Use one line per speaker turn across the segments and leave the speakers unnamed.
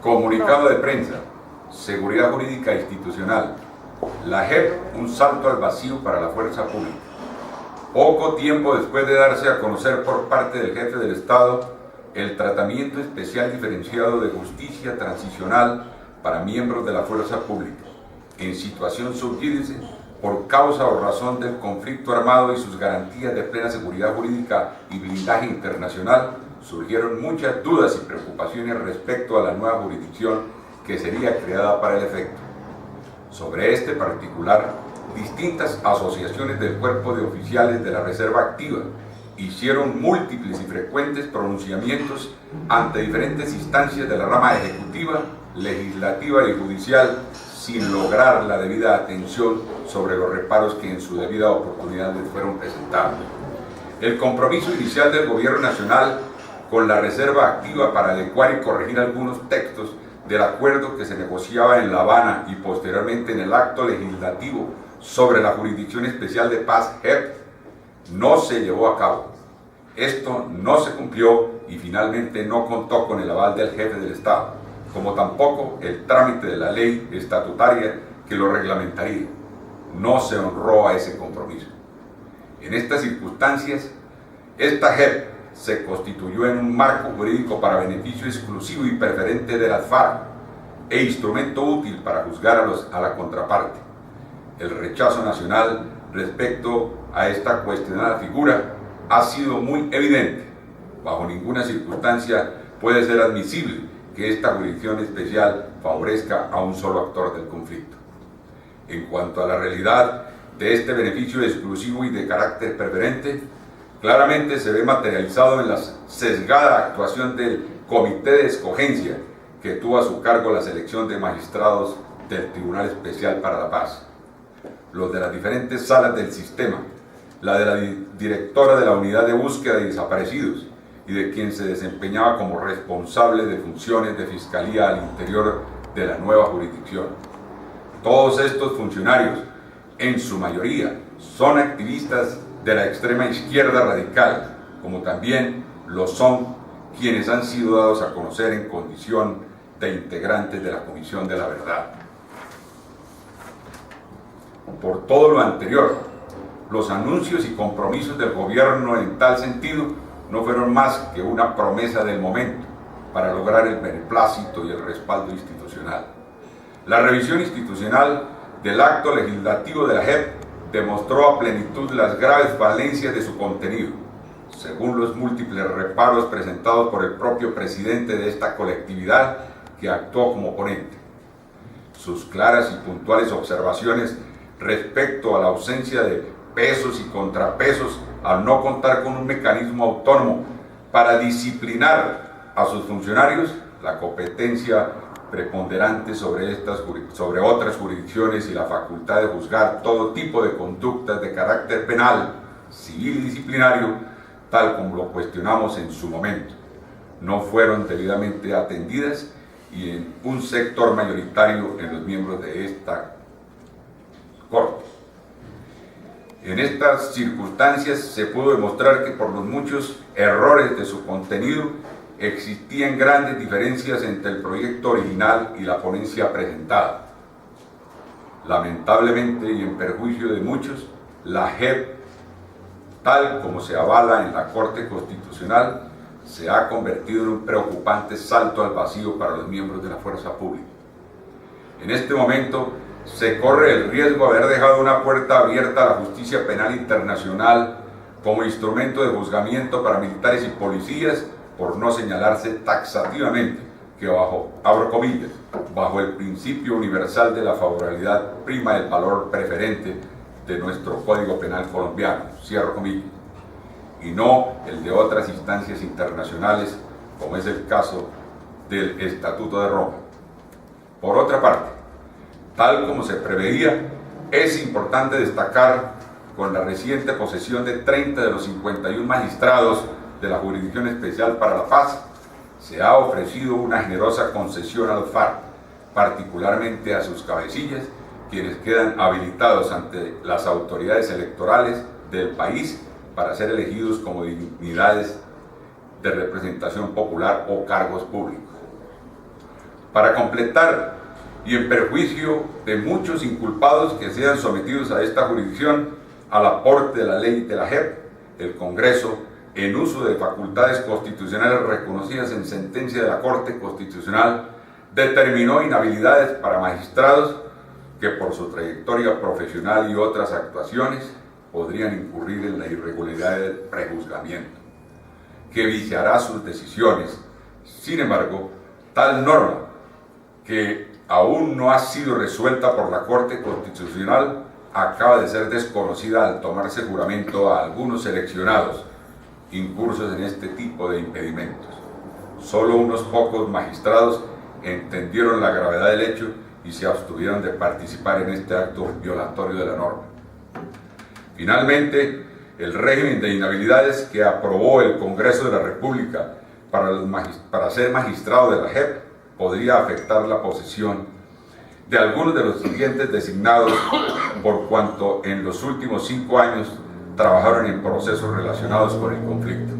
Comunicado de prensa, seguridad jurídica institucional. La JEP, un salto al vacío para la fuerza pública. Poco tiempo después de darse a conocer por parte del jefe del Estado el tratamiento especial diferenciado de justicia transicional para miembros de la fuerza pública, en situación sub judice, por causa o razón del conflicto armado y sus garantías de plena seguridad jurídica y blindaje internacional, surgieron muchas dudas y preocupaciones respecto a la nueva jurisdicción que sería creada para el efecto. Sobre este particular, distintas asociaciones del Cuerpo de Oficiales de la Reserva Activa hicieron múltiples y frecuentes pronunciamientos ante diferentes instancias de la rama ejecutiva, legislativa y judicial, sin lograr la debida atención sobre los reparos que en su debida oportunidad les fueron presentados. El compromiso inicial del Gobierno Nacional con la Reserva Activa para adecuar y corregir algunos textos del acuerdo que se negociaba en La Habana y posteriormente en el acto legislativo sobre la Jurisdicción Especial de Paz JEP no se llevó a cabo. Esto no se cumplió y finalmente no contó con el aval del jefe del Estado, como tampoco el trámite de la ley estatutaria que lo reglamentaría. No se honró a ese compromiso. En estas circunstancias, esta JEP se constituyó en un marco jurídico para beneficio exclusivo y preferente de las FARC e instrumento útil para juzgar a la contraparte. El rechazo nacional respecto a esta cuestionada figura ha sido muy evidente. Bajo ninguna circunstancia puede ser admisible que esta jurisdicción especial favorezca a un solo actor del conflicto. En cuanto a la realidad de este beneficio exclusivo y de carácter preferente, claramente se ve materializado en la sesgada actuación del Comité de Escogencia que tuvo a su cargo la selección de magistrados del Tribunal Especial para la Paz, los de las diferentes salas del sistema, la de la directora de la Unidad de Búsqueda de Desaparecidos y de quien se desempeñaba como responsable de funciones de Fiscalía al interior de la nueva jurisdicción. Todos estos funcionarios, en su mayoría, son activistas de la extrema izquierda radical, como también lo son quienes han sido dados a conocer en condición de integrantes de la Comisión de la Verdad. Por todo lo anterior, los anuncios y compromisos del gobierno en tal sentido no fueron más que una promesa del momento para lograr el beneplácito y el respaldo institucional. La revisión institucional del acto legislativo de la JEP demostró a plenitud las graves falencias de su contenido, según los múltiples reparos presentados por el propio presidente de esta colectividad que actuó como ponente. Sus claras y puntuales observaciones respecto a la ausencia de pesos y contrapesos al no contar con un mecanismo autónomo para disciplinar a sus funcionarios, la competencia preponderante sobre otras jurisdicciones y la facultad de juzgar todo tipo de conductas de carácter penal, civil y disciplinario, tal como lo cuestionamos en su momento, no fueron debidamente atendidas y en un sector mayoritario en los miembros de esta Corte. En estas circunstancias se pudo demostrar que por los muchos errores de su contenido existían grandes diferencias entre el proyecto original y la ponencia presentada. Lamentablemente y en perjuicio de muchos, la JEP, tal como se avala en la Corte Constitucional, se ha convertido en un preocupante salto al vacío para los miembros de la fuerza pública. En este momento se corre el riesgo de haber dejado una puerta abierta a la justicia penal internacional como instrumento de juzgamiento para militares y policías, por no señalarse taxativamente que abro comillas, bajo el principio universal de la favorabilidad prima el valor preferente de nuestro Código Penal colombiano, cierro comillas, y no el de otras instancias internacionales, como es el caso del Estatuto de Roma. Por otra parte, tal como se preveía, es importante destacar con la reciente posesión de 30 de los 51 magistrados de la Jurisdicción Especial para la Paz, se ha ofrecido una generosa concesión a los FARC, particularmente a sus cabecillas, quienes quedan habilitados ante las autoridades electorales del país para ser elegidos como dignidades de representación popular o cargos públicos. Para completar, y en perjuicio de muchos inculpados que sean sometidos a esta jurisdicción, al aporte de la ley de la JEP, el Congreso, en uso de facultades constitucionales reconocidas en sentencia de la Corte Constitucional, determinó inhabilidades para magistrados que por su trayectoria profesional y otras actuaciones podrían incurrir en la irregularidad del prejuzgamiento, que viciará sus decisiones. Sin embargo, tal norma, que aún no ha sido resuelta por la Corte Constitucional, acaba de ser desconocida al tomarse juramento a algunos seleccionados incursos en este tipo de impedimentos. Solo unos pocos magistrados entendieron la gravedad del hecho y se abstuvieron de participar en este acto violatorio de la norma. Finalmente, el régimen de inhabilidades que aprobó el Congreso de la República para ser magistrado de la JEP podría afectar la posesión de algunos de los siguientes designados, por cuanto en los últimos 5 años trabajaron en procesos relacionados con el conflicto.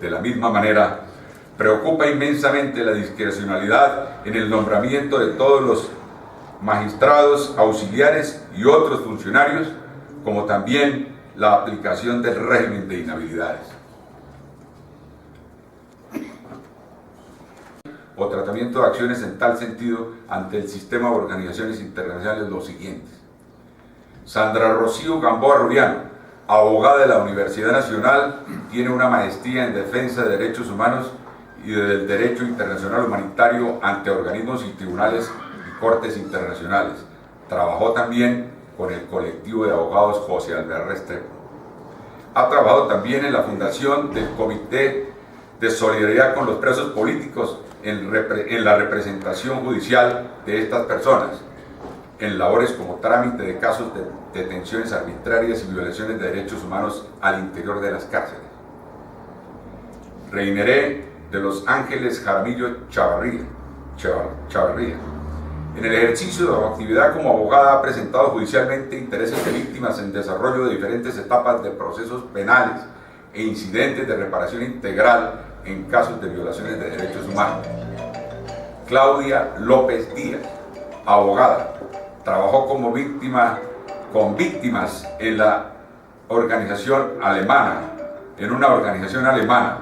De la misma manera, preocupa inmensamente la discrecionalidad en el nombramiento de todos los magistrados, auxiliares y otros funcionarios, como también la aplicación del régimen de inhabilidades o tratamiento de acciones en tal sentido ante el sistema de organizaciones internacionales los siguientes: Sandra Rocío Gamboa Rubiano, abogada de la Universidad Nacional, tiene una maestría en defensa de derechos humanos y del derecho internacional humanitario ante organismos y tribunales y cortes internacionales. Trabajó también con el colectivo de abogados José Alvear Restrepo. Ha trabajado también en la fundación del Comité de Solidaridad con los Presos Políticos en la representación judicial de estas personas, en labores como trámite de casos de detenciones arbitrarias y violaciones de derechos humanos al interior de las cárceles. Reineré de los Ángeles Jaramillo Chavarría. En el ejercicio de su actividad como abogada ha presentado judicialmente intereses de víctimas en desarrollo de diferentes etapas de procesos penales e incidentes de reparación integral en casos de violaciones de derechos humanos. Claudia López Díaz, abogada, trabajó con víctimas en la organización alemana,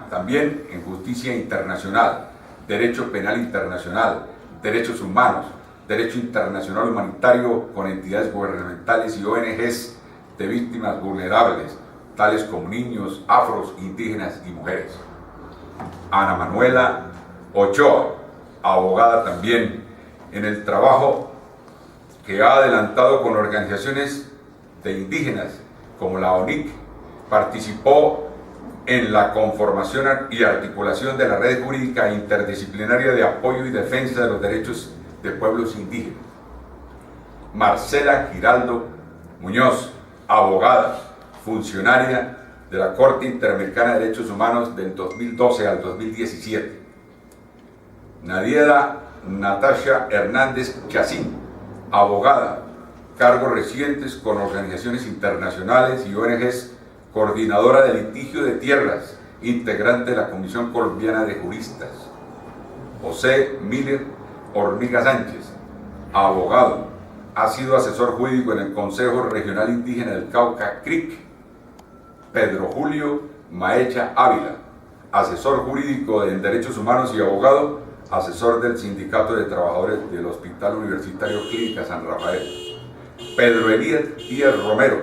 también en justicia internacional, derecho penal internacional, derechos humanos, derecho internacional humanitario con entidades gubernamentales y ONGs de víctimas vulnerables, tales como niños, afros, indígenas y mujeres. Ana Manuela Ochoa, abogada también, en el trabajo que ha adelantado con organizaciones de indígenas como la ONIC, participó en la conformación y articulación de la red jurídica interdisciplinaria de apoyo y defensa de los derechos de pueblos indígenas. Marcela Giraldo Muñoz, abogada, funcionaria de la Corte Interamericana de Derechos Humanos del 2012 al 2017. Nadiera Natasha Hernández Chacín, abogada, cargos recientes con organizaciones internacionales y ONGs, coordinadora de litigio de tierras, integrante de la Comisión Colombiana de Juristas. José Miller Hormiga Sánchez, abogado, ha sido asesor jurídico en el Consejo Regional Indígena del Cauca, CRIC. Pedro Julio Maecha Ávila, asesor jurídico en derechos humanos y abogado, asesor del Sindicato de Trabajadores del Hospital Universitario Clínica San Rafael. Pedro Elías Díaz Romero,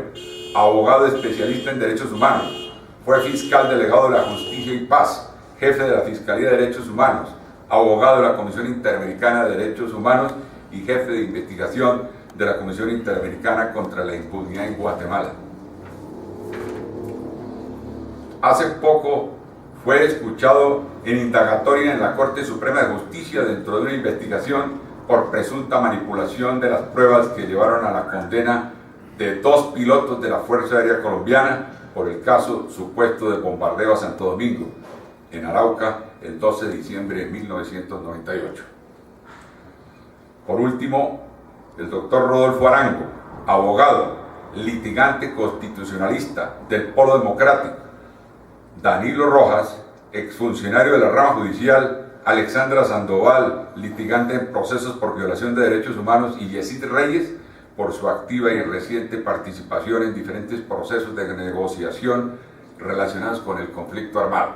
abogado especialista en derechos humanos, fue fiscal delegado de la Justicia y Paz, jefe de la Fiscalía de Derechos Humanos, abogado de la Comisión Interamericana de Derechos Humanos y jefe de investigación de la Comisión Interamericana contra la Impunidad en Guatemala. Hace poco fue escuchado en indagatoria en la Corte Suprema de Justicia dentro de una investigación por presunta manipulación de las pruebas que llevaron a la condena de 2 pilotos de la Fuerza Aérea Colombiana por el caso supuesto de bombardeo a Santo Domingo, en Arauca, el 12 de diciembre de 1998. Por último, el doctor Rodolfo Arango, abogado, litigante constitucionalista del Polo Democrático. Danilo Rojas, exfuncionario de la rama judicial, Alexandra Sandoval, litigante en procesos por violación de derechos humanos, y Yesid Reyes, por su activa y reciente participación en diferentes procesos de negociación relacionados con el conflicto armado.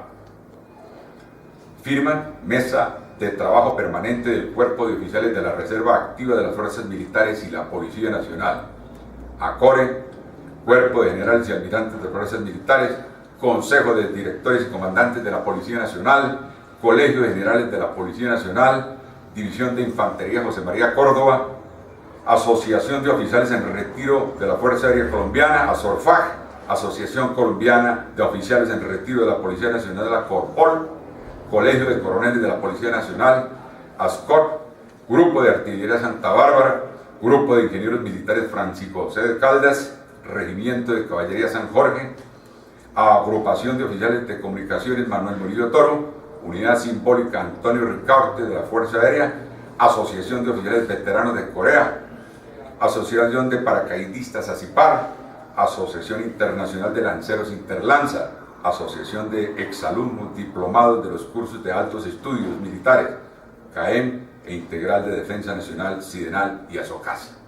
Firman Mesa de Trabajo Permanente del Cuerpo de Oficiales de la Reserva Activa de las Fuerzas Militares y la Policía Nacional. ACORE, Cuerpo de Generales y Almirantes de Fuerzas Militares, Consejo de Directores y Comandantes de la Policía Nacional, Colegio de Generales de la Policía Nacional, División de Infantería José María Córdoba, Asociación de Oficiales en Retiro de la Fuerza Aérea Colombiana, ASORFAG, Asociación Colombiana de Oficiales en Retiro de la Policía Nacional, la CORPOL, Colegio de Coroneles de la Policía Nacional, ASCOT, Grupo de Artillería Santa Bárbara, Grupo de Ingenieros Militares Francisco José de Caldas, Regimiento de Caballería San Jorge, Agrupación de Oficiales de Comunicaciones Manuel Murillo Toro, Unidad Simbólica Antonio Ricaurte de la Fuerza Aérea, Asociación de Oficiales Veteranos de Corea, Asociación de Paracaidistas ASIPAR, Asociación Internacional de Lanceros Interlanza, Asociación de Exalumnos Diplomados de los Cursos de Altos Estudios Militares, CAEM e Integral de Defensa Nacional, SIDENAL y ASOCAS.